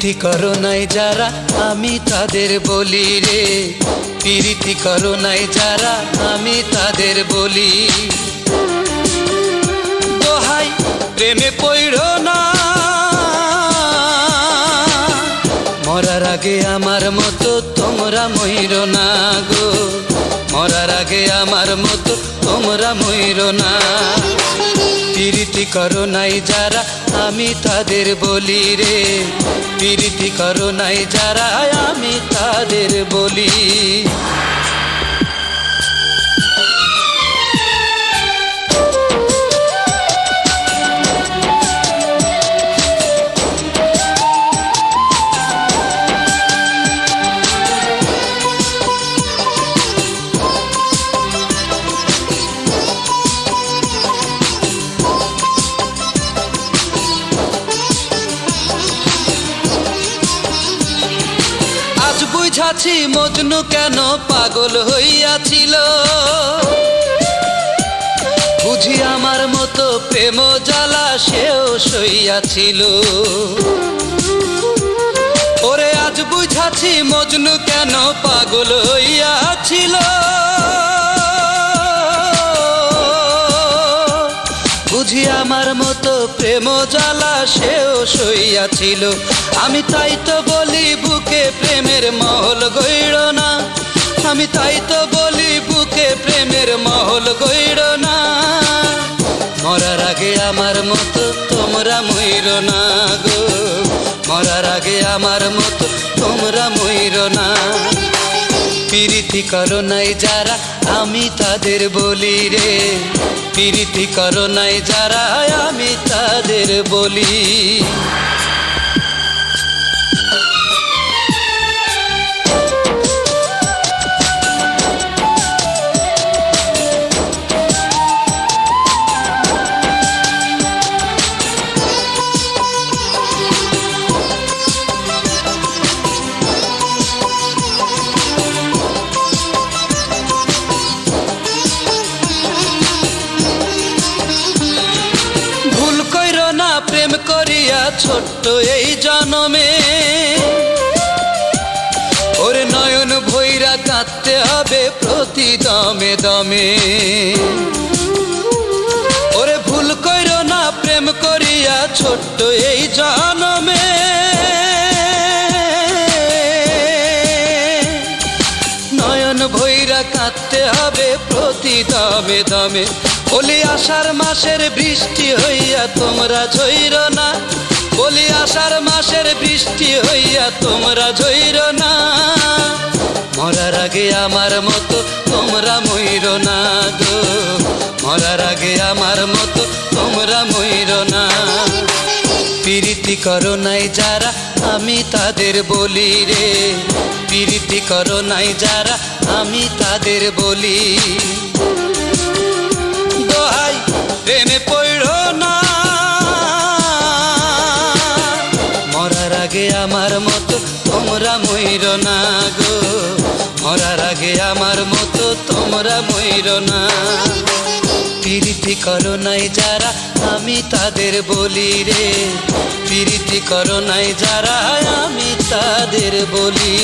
প্রীতি করো নাই যারা আমি তাদের বলি রে, প্রীতি করো নাই যারা আমি তাদের বলি। দোহাই প্রেমে পড়ো না, মরার আগে আমার মতো তোমরা মইরো না গো, মরার আগে আমার মতো তোমরা মইরো না। প্রীতি করো নাই যারা আমি তাদের বলি রে, প্রীতি করো নাই যারা আমি তাদের বলি। বুঝাছি মজনু কেন পাগল হইয়াছিল, বুঝি আমার মতো প্রেম জ্বালা সেও সইয়াছিল। ওরে আজ বুঝাছি মজনু কেন পাগল হইয়াছিল, বুঝি আমার মতো প্রেম জ্বালা সেও সইয়াছিল। আমি তাই তো বলি বুকে প্রেমের মহল গইড় না, আমি তাই তো বলি বুকে প্রেমের মহল গইড় না। মরার আগে আমার মতো তোমরা মইরো না গো, মরার আগে আমার মতো তোমরা মইরো না। প্রীতি করো নাই যারা আমি তাদের বলি রে, প্রীতি করো নাই যারা আমি তাদের বলি। প্রেম করিয়া ছোট্ট এই জনমে, ওরে নয়ন ভৈরা কাঁদতে হবে প্রতি দমে দমে। ওরে ভুল কইরো না প্রেম করিয়া ছোট্ট এই জনমে, নয়ন ভৈরা কাঁদতে হবে প্রতি দমে দমে। বলি আষাঢ় মাসের বৃষ্টি হইয়া তোমরা ঝইরো না, বলি আষাঢ় মাসের বৃষ্টি হইয়া তোমরা ঝইরো না। মরার আগে আমার মতো তোমরা মইরো না গো, মরার আগে আমার মতো তোমরা মইরো না। প্রীতি করো নাই যারা আমি তাদের বলি রে, প্রীতি করো নাই যারা আমি তাদের বলি। দোহাই প্রেমে পড়ো না, মরার আগে আমার মতো তোমরা মইরো না গো, মরার আগে আমার মতো তোমরা মইরো না। প্রীতি করো নাই যারা আমি তাদের বলি রে, প্রীতি করো নাই যারা আমি তাদের বলি।